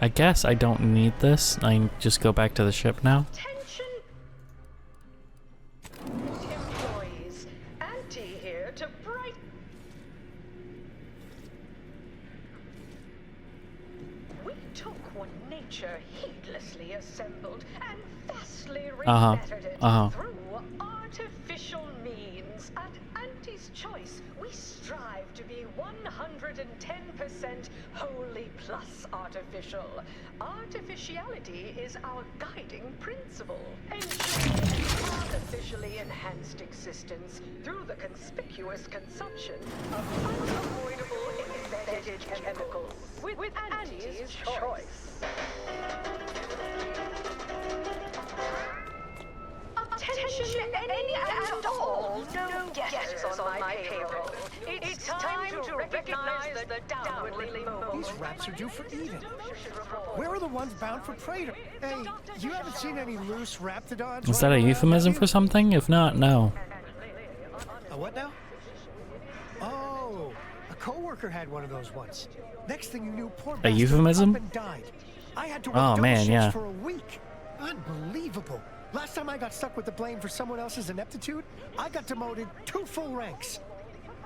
I guess I don't need this. I can just go back to the ship now. Attention, employees. Auntie here to bright. We took what nature heedlessly assembled and vastly rebettered it through artificial means. At Auntie's Choice, we strive to be 110% wholly plus artificial. Artificiality is our guiding principle. Ensuring artificially enhanced existence through the conspicuous consumption of unavoidable embedded chemicals. With Auntie's Choice. Attention, any and all no guesses on my payroll. It's time to recognize the downwardly mobile. These rats are due for eating. Where are the ones bound for prey? Hey, you haven't seen any loose raptidons? Is that a euphemism for something? If not, no. A what now? Oh, a coworker had one of those once. Next thing you knew, poor A bastard euphemism? up and died. I had to work Oh double man, shifts yeah. for a week. Unbelievable. Last time I got stuck with the blame for someone else's ineptitude, I got demoted 2 full ranks.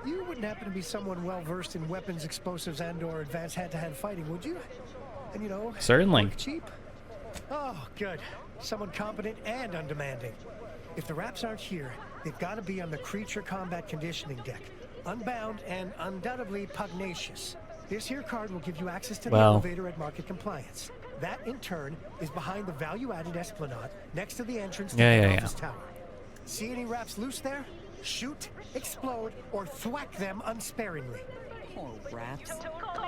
You wouldn't happen to be someone well-versed in weapons, explosives, and/or advanced hand-to-hand fighting, would you? And you know, Certainly. work cheap? Oh, good. Someone competent and undemanding. If the Raps aren't here, they've got to be on the creature combat conditioning deck. Unbound and undoubtedly pugnacious. This here card will give you access to the elevator at market compliance. That, in turn, is behind the value-added esplanade next to the entrance to the office tower. See any Raps loose there? Shoot, explode, or thwack them unsparingly. Poor Raps.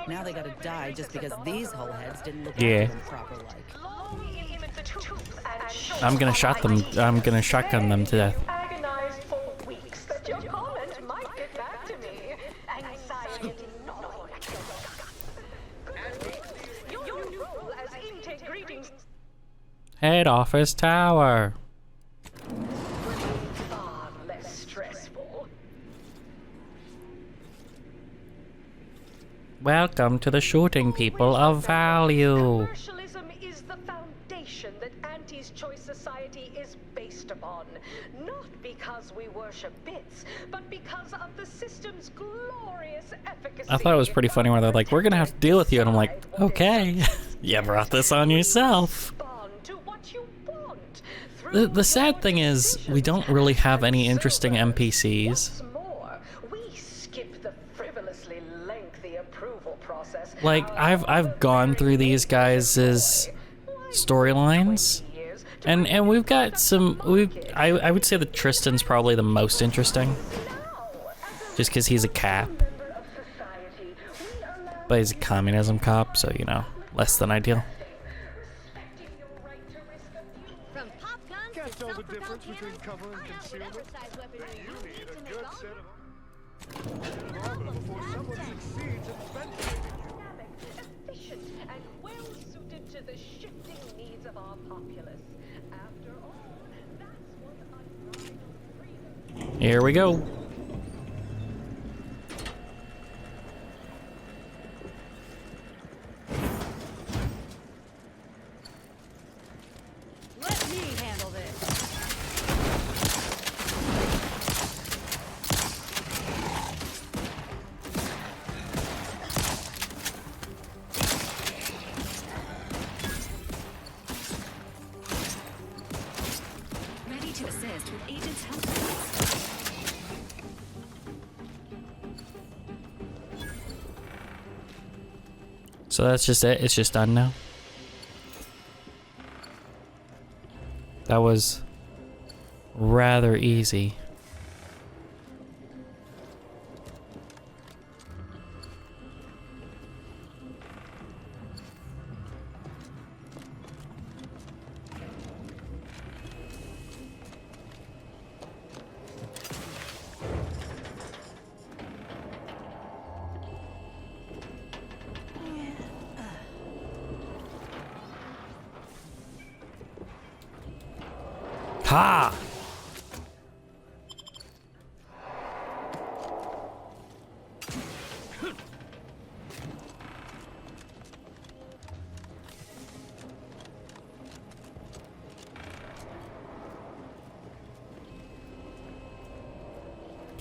Now they gotta die just because these hullheads didn't look after them proper like. I'm gonna shotgun them to death. Agonized for weeks that your comment might get back to me. Anxiety. Your new role as intake greetings. Head office tower. Far less stressful. Welcome to the shooting people of value. Commercialism is the foundation that Auntie's Choice Society is based upon. Not because we worship bits, but because of the system's glorious efficacy. I thought it was pretty funny where they're like, we're gonna have to deal with you, and I'm like, okay. You brought this on yourself. The sad thing is, we don't really have any interesting NPCs. Like, I've gone through these guys' storylines, and we've got some. I would say that Tristan's probably the most interesting, just because he's a cap, but he's a communism cop, so you know, less than ideal. Can't tell the difference between cover and concealment. You need a good set of before someone succeeds in penetrating you. Efficient and well suited to the shifting needs of our populace. After all, that's what unbridled freedom. Here we go. Let me handle this. Ready to assist with agent's health. So that's just it. It's just done now. That was rather easy. Ha!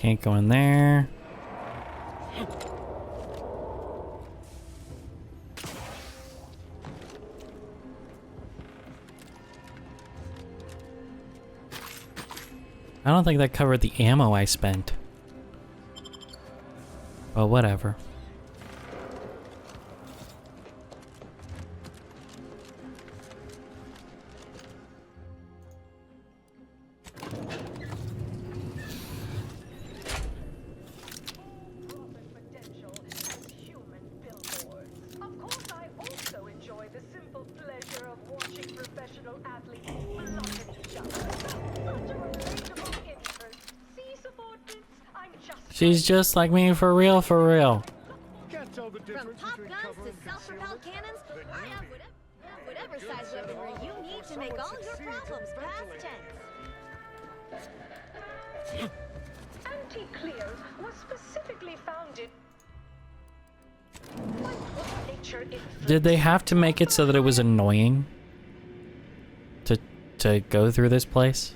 Can't go in there. I don't think that covered the ammo I spent. Well, whatever. She's just like me for real, for real. Can't tell the From difference pop between guns cover to and self-propelled cannons, I have whatever size weaponry you need to make all your problems past tense. Anti-Cleos was specifically founded by nature influence. Did they have to make it so that it was annoying to go through this place?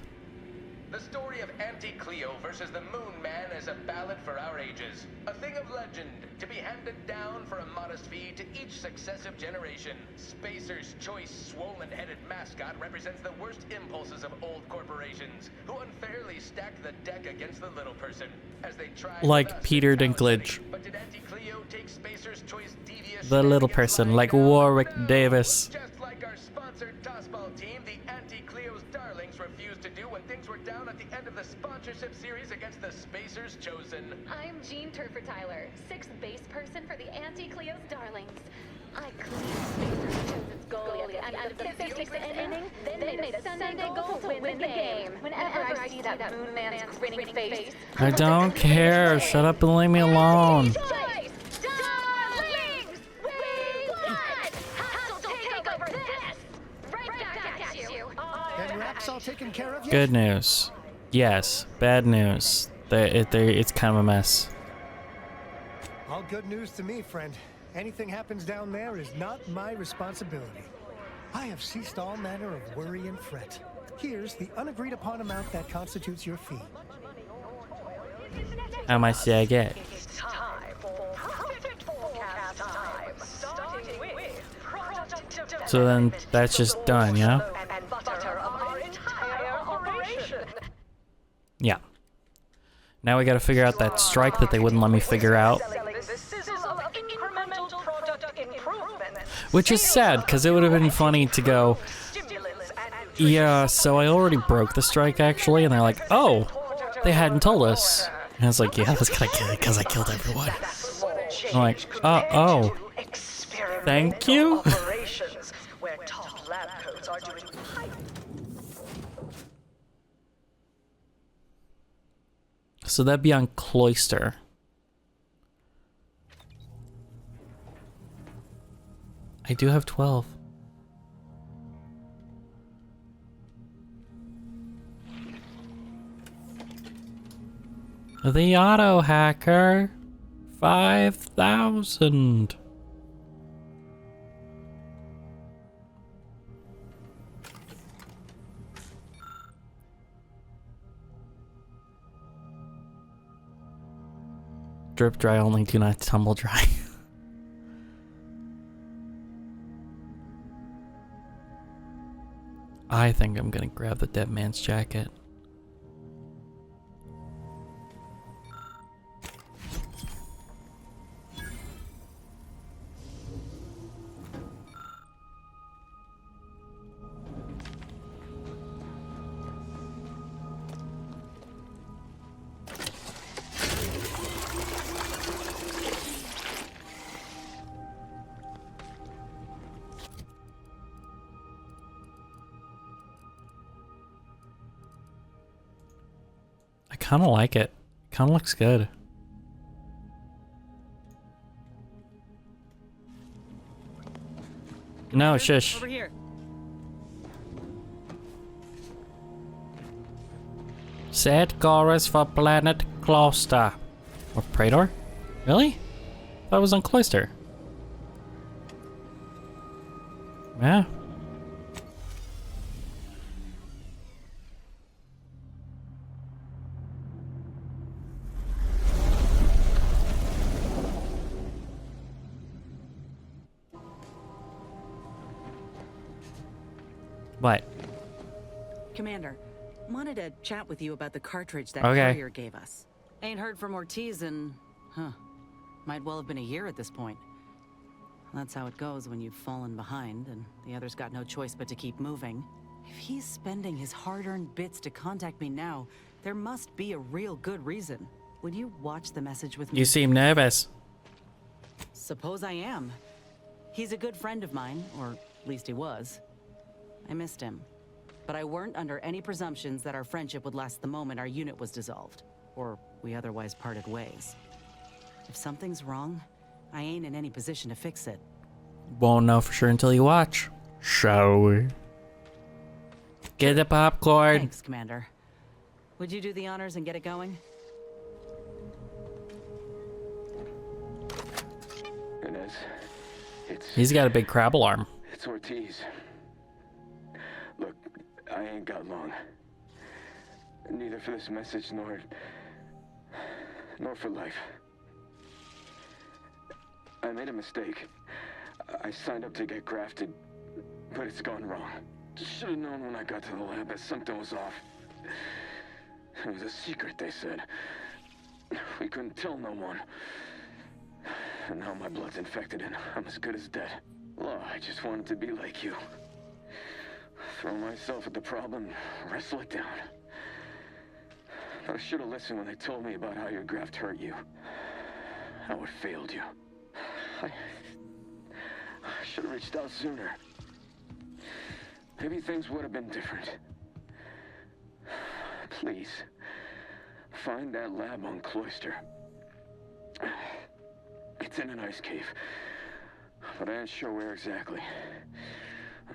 The story of Anti-Cleo versus the Moon Man is a ballad for our ages. A thing of legend, to be handed down for a modest fee to each successive generation. Spacer's choice swollen-headed mascot represents the worst impulses of old corporations, who unfairly stack the deck against the little person, as they try Like thus Peter in Dinklage. City. But did Anti-Cleo take Spacer's choice devious The little shenanigans person, lying like down? Warwick No. Davis. Just like our sponsored tossball team, the Anti-Cleo's darlings refused to do when things were down at the end of the sponsorship series against the Spacers Chosen. I'm Jean Turfer Tyler, 6th base person for the Anti-Cleo's Darlings. I cleaned Spacer's Chosen's goalie at the end of the 56th inning, then made a Sunday goal to win the game. Whenever I see that Moon Man's grinning face, I don't care. Shut up and leave me alone. Choice! Darlings! We won! Hostile take over this! Right back at you! And Raps all taken care of yet? Good news. Yes. Bad news. It's kind of a mess. All good news to me, friend. Anything happens down there is not my responsibility. I have ceased all manner of worry and fret. Here's the unagreed upon amount that constitutes your fee. How much did I get? It's time for profit forecast time, starting with product So then that's just done, yeah? and butter of our entire operation. Yeah. Now we gotta figure out that strike that they wouldn't let me figure out. The sizzle of incremental product improvement. Which is sad, because it would have been funny to go, Stimulants and yeah, so I already broke the strike actually, and they're like, oh, they hadn't told us. And I was like, yeah, I was gonna kill it because I killed everyone. I'm like, oh, thank you? Operations where top lab coats are doing So that'd be on Cloister. I do have 12. The auto hacker. 5,000. Drip dry only, do not tumble dry. I think I'm gonna grab the dead man's jacket. I kind of like it. Kind of looks good. No, shush. Over here. Set chorus for planet Cloister. Or Praetor? Really? That was on Cloister. Yeah. What? Commander, wanted to chat with you about the cartridge that Okay. courier gave us. Ain't heard from Ortiz in, might well have been a year at this point. That's how it goes when you've fallen behind and the others got no choice but to keep moving. If he's spending his hard-earned bits to contact me now, there must be a real good reason. Would you watch the message with me? You seem nervous. Suppose I am. He's a good friend of mine, or at least he was. I missed him. But I weren't under any presumptions that our friendship would last the moment our unit was dissolved, or we otherwise parted ways. If something's wrong, I ain't in any position to fix it. Won't know for sure until you watch. Shall we? Get the popcorn. Thanks, Commander. Would you do the honors and get it going? Inez, He's got a big crabble arm. it's Ortiz. Look, I ain't got long. Neither for this message nor for life. I made a mistake. I signed up to get grafted, but it's gone wrong. Should have known when I got to the lab that something was off. It was a secret, they said. We couldn't tell no one. And now my blood's infected and I'm as good as dead. Well, I just wanted to be like you. Throw myself at the problem, wrestle it down. I should have listened when they told me about how your graft hurt you. How it failed you. I should have reached out sooner. Maybe things would have been different. Please, find that lab on Cloister. It's in an ice cave, but I ain't sure where exactly.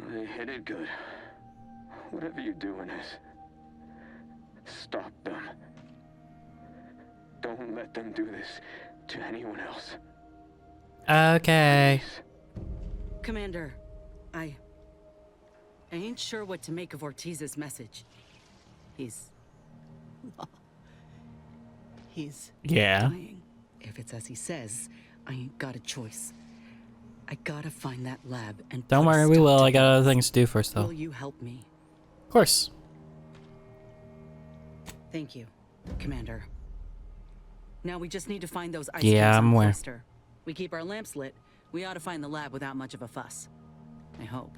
They hid it good. Whatever you do, Inez, stop them. Don't let them do this to anyone else. Okay. Commander, I ain't sure what to make of Ortiz's message. He's Yeah. dying. If it's as he says, I ain't got a choice. I gotta find that lab and Don't put a worry, we stop will. to I got this. other things to do first, though. Will you help me? Of course. Thank you, Commander. Now we just need to find those ice Yeah, caves I'm on aware. Cloister. We keep our lamps lit. We ought to find the lab without much of a fuss. I hope.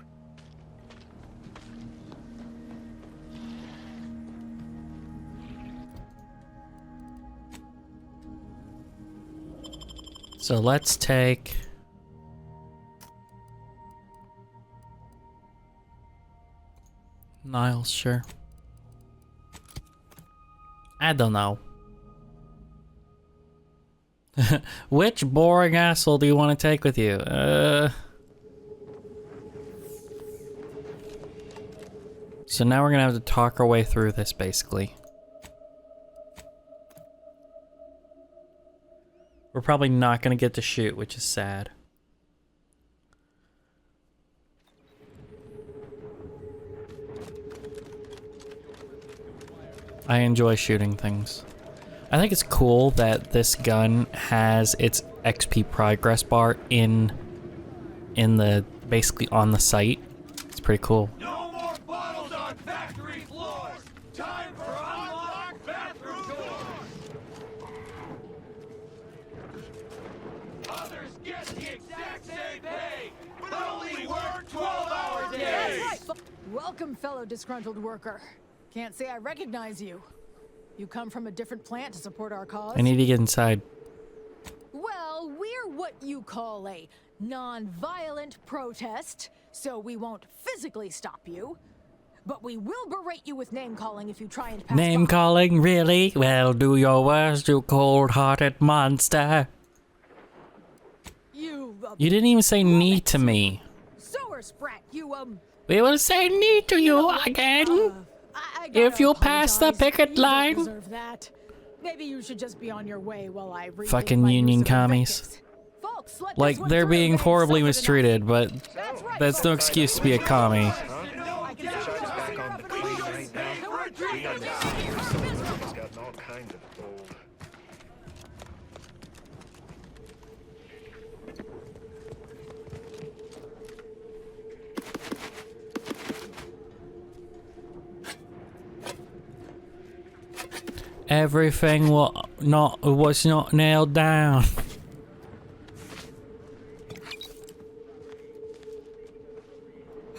So let's take... Niles, sure. I don't know. Which boring asshole do you want to take with you? So now we're gonna have to talk our way through this, basically. We're probably not gonna get to shoot, which is sad. I enjoy shooting things. I think it's cool that this gun has its XP progress bar in the basically on the site. It's pretty cool. No more bottles on factory floors! Time for unlocked bathroom doors! Others get the exact same pay, but only work 12-hour days! Welcome, fellow disgruntled worker. Can't say I recognize you. You come from a different plant to support our cause? I need to get inside. Well, we're what you call a non-violent protest, so we won't physically stop you. But we will berate you with name-calling if you try and pass Name by. calling, really? Well, do your worst, you cold-hearted monster. You didn't even say knee to me. Sour sprat, you, We will say knee to you again. I gotta If you pass the apologize. picket You don't line. deserve that. Maybe you should just be on your way while I rethink Fucking my union use of commies. invectives. Folks, let Like, this one they're through, being they've horribly suffered mistreated, but enough. That's right, that's no folks. excuse to be a commie. Back on the clean right now. We got this here, someone's got all kinds of gold. Everything was not nailed down.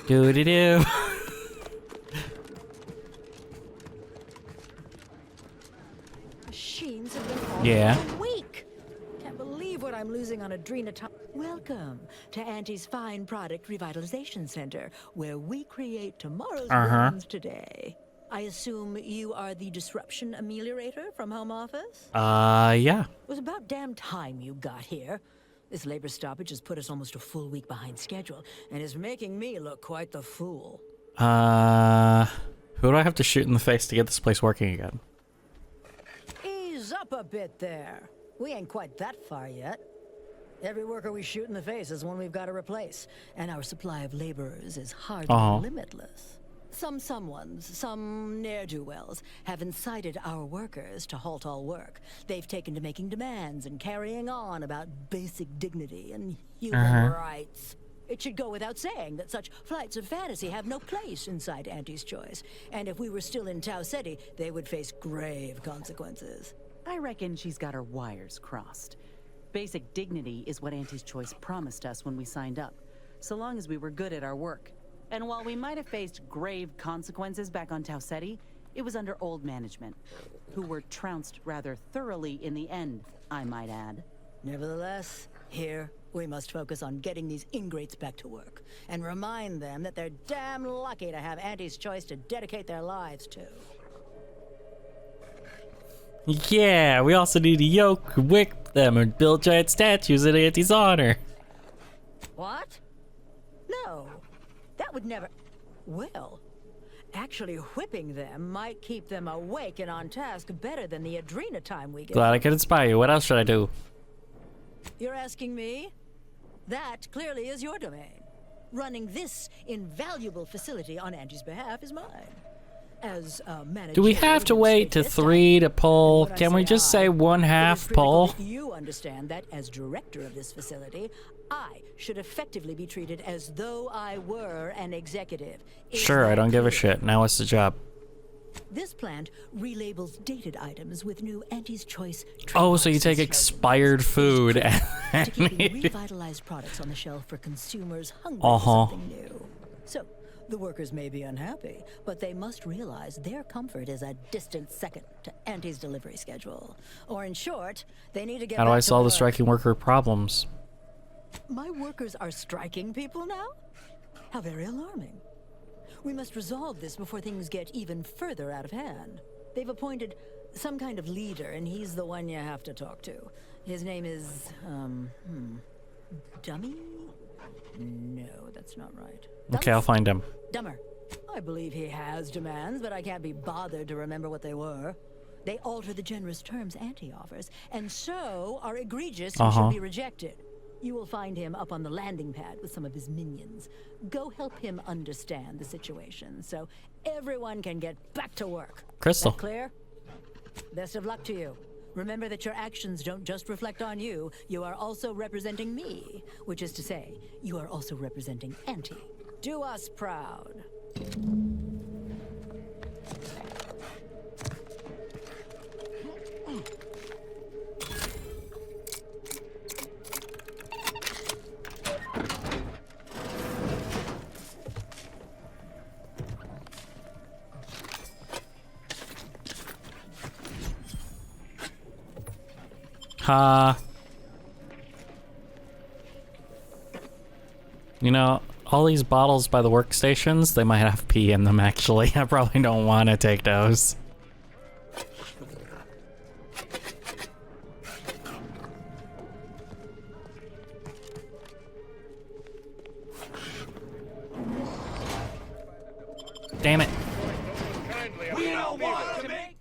Do-de-do. Machines have been on Yeah. for a week. Can't believe what I'm losing on adrenochrome. Welcome to Auntie's Fine Product Revitalization Center, where we create tomorrow's Uh-huh. blends today. I assume you are the disruption ameliorator from home office? Yeah. It was about damn time you got here. This labor stoppage has put us almost a full week behind schedule, and is making me look quite the fool. Who do I have to shoot in the face to get this place working again? Ease up a bit there. We ain't quite that far yet. Every worker we shoot in the face is one we've got to replace, and our supply of laborers is hardly limitless. Some ne'er-do-wells have incited our workers to halt all work. They've taken to making demands and carrying on about basic dignity and human rights. It should go without saying that such flights of fantasy have no place inside Auntie's Choice. And if we were still in Tau Ceti, they would face grave consequences. I reckon she's got her wires crossed. Basic dignity is what Auntie's Choice promised us when we signed up, so long as we were good at our work. And while we might have faced grave consequences back on Tau Ceti, it was under old management, who were trounced rather thoroughly in the end, I might add. Nevertheless, here, we must focus on getting these ingrates back to work, and remind them that they're damn lucky to have Auntie's Choice to dedicate their lives to. Yeah, we also need to yoke, whip them, and build giant statues in Auntie's honor. What? No, that would never... Well, actually whipping them might keep them awake and on task better than the adrena time we get. Glad I could inspire you. What else should I do? You're asking me? That clearly is your domain. Running this invaluable facility on Angie's behalf is mine. As manager, Do we have to wait to 3 to pull? Can we just say 1/2 pull? You understand that as director of this facility, I should effectively be treated as though I were an executive. Sure, I don't give a shit. Now what's the job? This plant relabels dated items with new Auntie's Choice. Oh, so you take expired food to and keeping revitalized products on the shelf for consumers hungry for something new. So, the workers may be unhappy, but they must realize their comfort is a distant second to Auntie's delivery schedule. Or in short, they need to get How do I back to solve the work. striking worker problems? My workers are striking people now? How very alarming. We must resolve this before things get even further out of hand. They've appointed some kind of leader, and he's the one you have to talk to. His name is, Dummy? No, that's not right. Okay, I'll find him. Dumber. I believe he has demands, but I can't be bothered to remember what they were. They alter the generous terms Auntie offers, and so are egregious and should be rejected. You will find him up on the landing pad with some of his minions. Go help him understand the situation so everyone can get back to work. Crystal. That clear? Best of luck to you. Remember that your actions don't just reflect on you, you are also representing me, which is to say, you are also representing Auntie. Do us proud. You know, all these bottles by the workstations, they might have pee in them actually. I probably don't want to take those. Damn it. We don't want to make...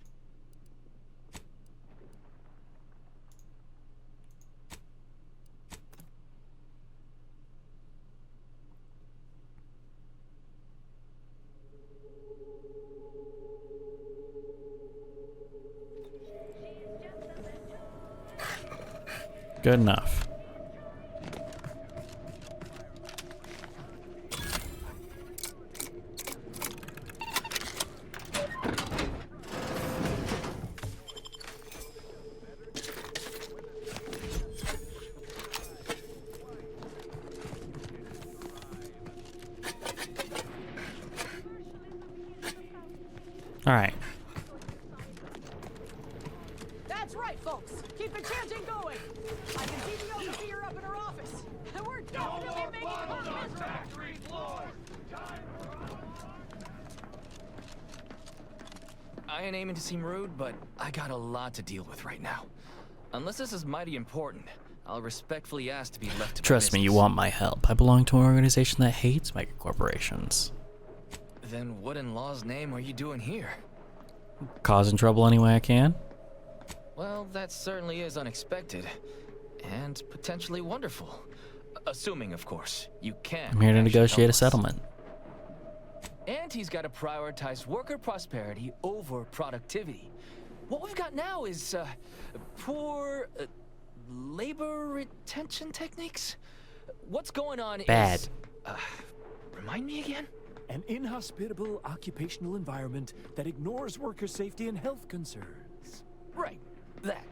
Good enough. All right. That's right, folks. Keep the chanting going. I can see the overseer up in her office. And we're definitely making her miserable. Factory floors! I ain't aiming to seem rude, but I got a lot to deal with right now. Unless this is mighty important, I'll respectfully ask to be left to my Trust me, you business. want my help. I belong to an organization that hates megacorporations. Then what in law's name are you doing here? Causing trouble any way I can. Well, that certainly is unexpected. And potentially wonderful. Assuming, of course, you can. I'm here to actually negotiate help a us. settlement. And he's got to prioritize worker prosperity over productivity. What we've got now is poor labor retention techniques. What's going on Bad. is... remind me again? An inhospitable occupational environment that ignores worker safety and health concerns. Right, that.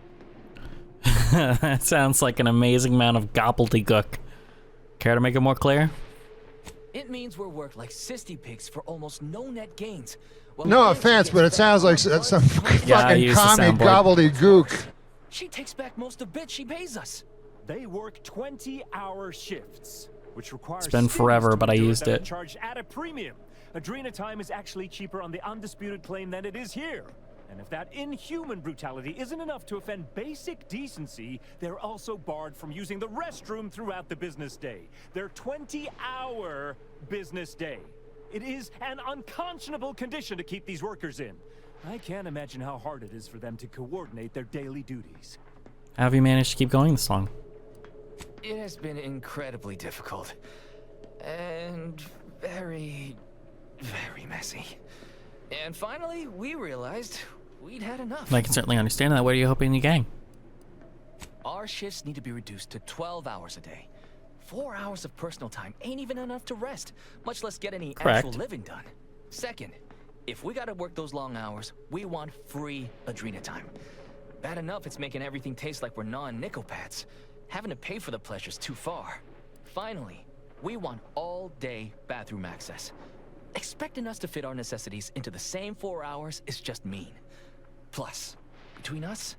That sounds like an amazing amount of gobbledygook. Care to make it more clear? It means we're worked like sissy pigs for almost no net gains. Well, No offense, but it sounds like some Yeah, I fucking use the commie soundboard. gobbledygook. She takes back most of the bit she pays us. They work 20-hour shifts, which requires... It's been forever, cities to but I endure used them it. and charged at a premium. Adrena time is actually cheaper on the undisputed claim than it is here. And if that inhuman brutality isn't enough to offend basic decency, they're also barred from using the restroom throughout the business day. Their 20-hour business day. It is an unconscionable condition to keep these workers in. I can't imagine how hard it is for them to coordinate their daily duties. How have you managed to keep going this long? It has been incredibly difficult. And very, very messy. And finally, we realized we'd had enough. I can certainly understand that. What are you hoping to gain? Our shifts need to be reduced to 12 hours a day. 4 hours of personal time ain't even enough to rest, much less get any Correct. actual living done. Second, if we gotta work those long hours, we want free Adrena time. Bad enough it's making everything taste like we're gnawing nickel pads. Having to pay for the pleasure's too far. Finally, we want all-day bathroom access. Expecting us to fit our necessities into the same 4 hours is just mean. Plus, between us,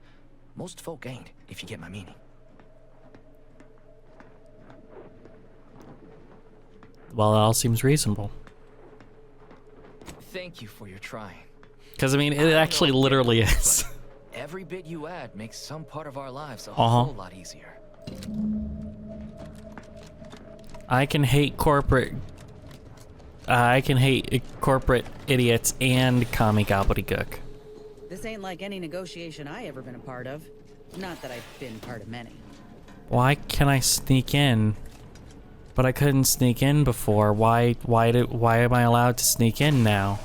most folk ain't, if you get my meaning. Well, it all seems reasonable. Thank you for your trying. Because, I mean, it actually literally is. Every bit you add makes some part of our lives a Uh-huh. whole lot easier. I can hate corporate idiots and commie gobbledygook. This ain't like any negotiation I ever been a part of. Not that I've been part of many. Why can I sneak in? But I couldn't sneak in before. Why am I allowed to sneak in now?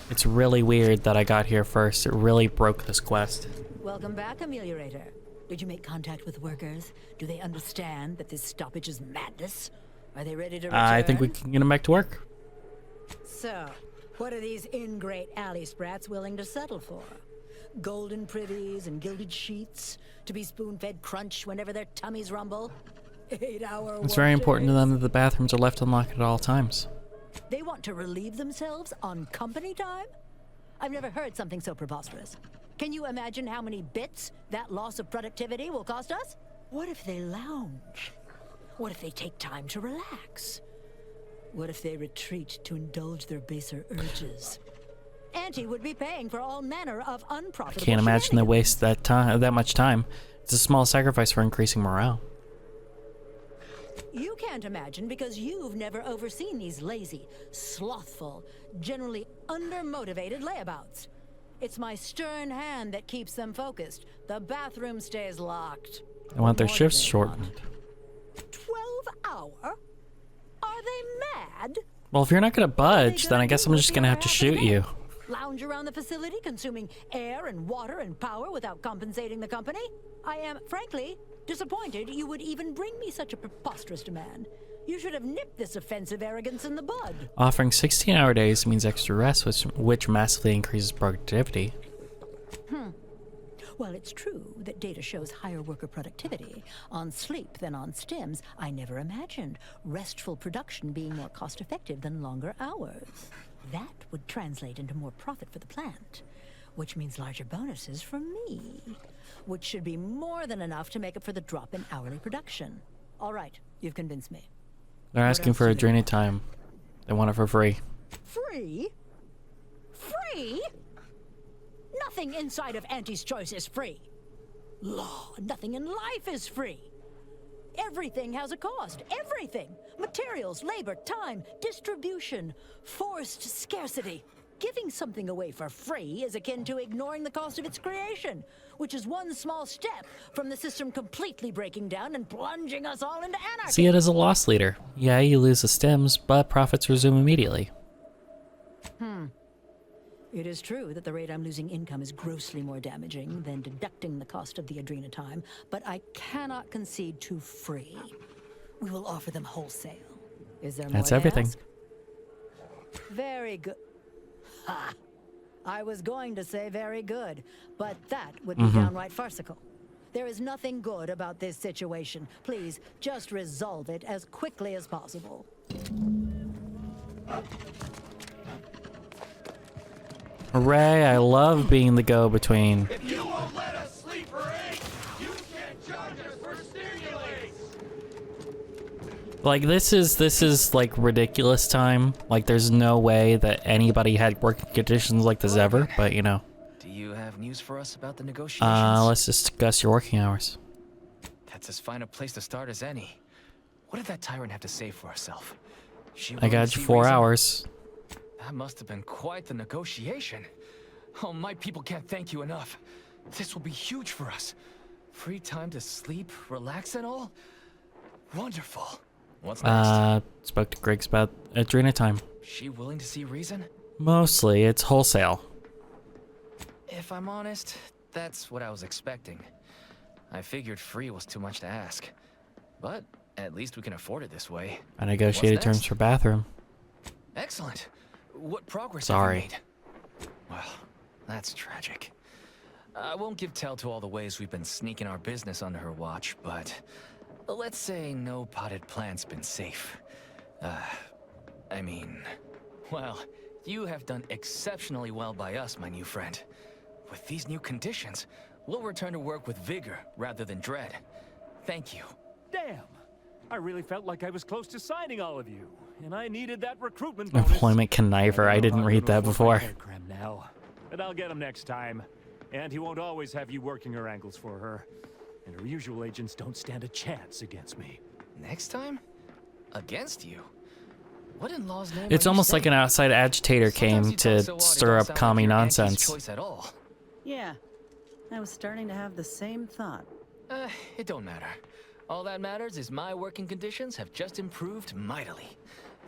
It's really weird that I got here first. It really broke this quest. Welcome back, Ameliorator. Did you make contact with workers? Do they understand that this stoppage is madness? Are they ready to return? I think we can get him back to work. So, what are these ingrate alley sprats willing to settle for? Golden privies and gilded sheets? To be spoon-fed crunch whenever their tummies rumble? 8-hour It's very important to them that the bathrooms are left unlocked at all times. They want to relieve themselves on company time? I've never heard something so preposterous. Can you imagine how many bits that loss of productivity will cost us? What if they lounge? What if they take time to relax? What if they retreat to indulge their baser urges? Auntie would be paying for all manner of unprofitable Can't imagine they waste that much time. It's a small sacrifice for increasing morale. You can't imagine because you've never overseen these lazy, slothful, generally undermotivated layabouts. It's my stern hand that keeps them focused. The bathroom stays locked. They want their More shifts than shortened. 12-hour? Are they mad? Well, if you're not gonna budge, then I guess I'm just gonna have to shoot you. Lounge around the facility, consuming air and water and power without compensating the company? I am, frankly, disappointed you would even bring me such a preposterous demand. You should have nipped this offensive arrogance in the bud. Offering 16-hour days means extra rest, which massively increases productivity. While it's true that data shows higher worker productivity on sleep than on stims, I never imagined restful production being more cost-effective than longer hours. That would translate into more profit for the plant, which means larger bonuses for me, which should be more than enough to make up for the drop in hourly production. All right, you've convinced me. They're asking for Adrena time. They want it for free. Free? Free? Nothing inside of Auntie's Choice is free. Law, nothing in life is free. Everything has a cost. Everything. Materials, labor, time, distribution, forced scarcity. Giving something away for free is akin to ignoring the cost of its creation, which is one small step from the system completely breaking down and plunging us all into anarchy. See it as a loss leader. Yeah, you lose the stems, but profits resume immediately. It is true that the rate I'm losing income is grossly more damaging than deducting the cost of the Adrena time, but I cannot concede to free. We will offer them wholesale. Is there more That's to everything. ask? Very good. Ha! I was going to say very good, but that would be downright farcical. There is nothing good about this situation. Please, just resolve it as quickly as possible. Hooray, I love being the go-between. If you won't let us sleep or eat, you can't charge us for stimulants. Like, this is like ridiculous time. Like, there's no way that anybody had working conditions like this ever, but you know. Do you have news for us about the negotiations? Let's discuss your working hours. That's as fine a place to start as any. What did that tyrant have to say for herself? She I got you 4 hours. That must have been quite the negotiation. Oh, my people can't thank you enough. This will be huge for us. Free time to sleep, relax and all? Wonderful. What's next? Spoke to Griggs about Adrena time. She willing to see reason? Mostly, it's wholesale. If I'm honest, that's what I was expecting. I figured free was too much to ask. But at least we can afford it this way. I negotiated What's terms next? for bathroom. Excellent. What progress Sorry. have you made? Well, that's tragic. I won't give tell to all the ways we've been sneaking our business under her watch, but let's say no potted plant's been safe. I mean, well, you have done exceptionally well by us, my new friend. With these new conditions, we'll return to work with vigor rather than dread. Thank you. Damn! I really felt like I was close to signing all of you, and I needed that recruitment bonus. Employment conniver. I didn't read that before. Now, but I'll get him next time. And he won't always have you working her angles for her. And her usual agents don't stand a chance against me. Next time? Against you? What in law's name? It's almost like an outside agitator came to stir up commie nonsense. Choice at all. Yeah, I was starting to have the same thought. It don't matter. All that matters is my working conditions have just improved mightily.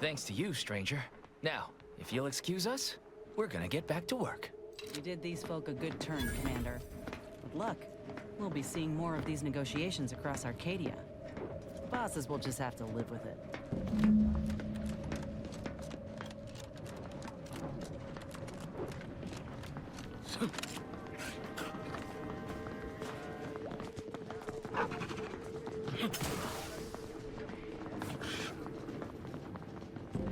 Thanks to you, stranger. Now, if you'll excuse us, we're gonna get back to work. You did these folk a good turn, Commander. With luck, we'll be seeing more of these negotiations across Arcadia. Bosses will just have to live with it.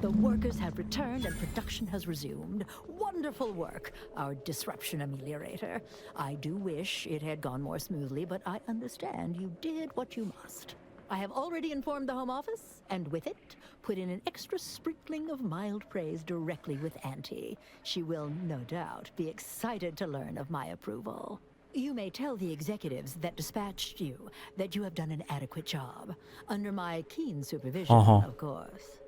The workers have returned and production has resumed. Wonderful work, our disruption ameliorator. I do wish it had gone more smoothly, but I understand you did what you must. I have already informed the Home Office, and with it, put in an extra sprinkling of mild praise directly with Auntie. She will, no doubt, be excited to learn of my approval. You may tell the executives that dispatched you that you have done an adequate job, under my keen supervision, of course.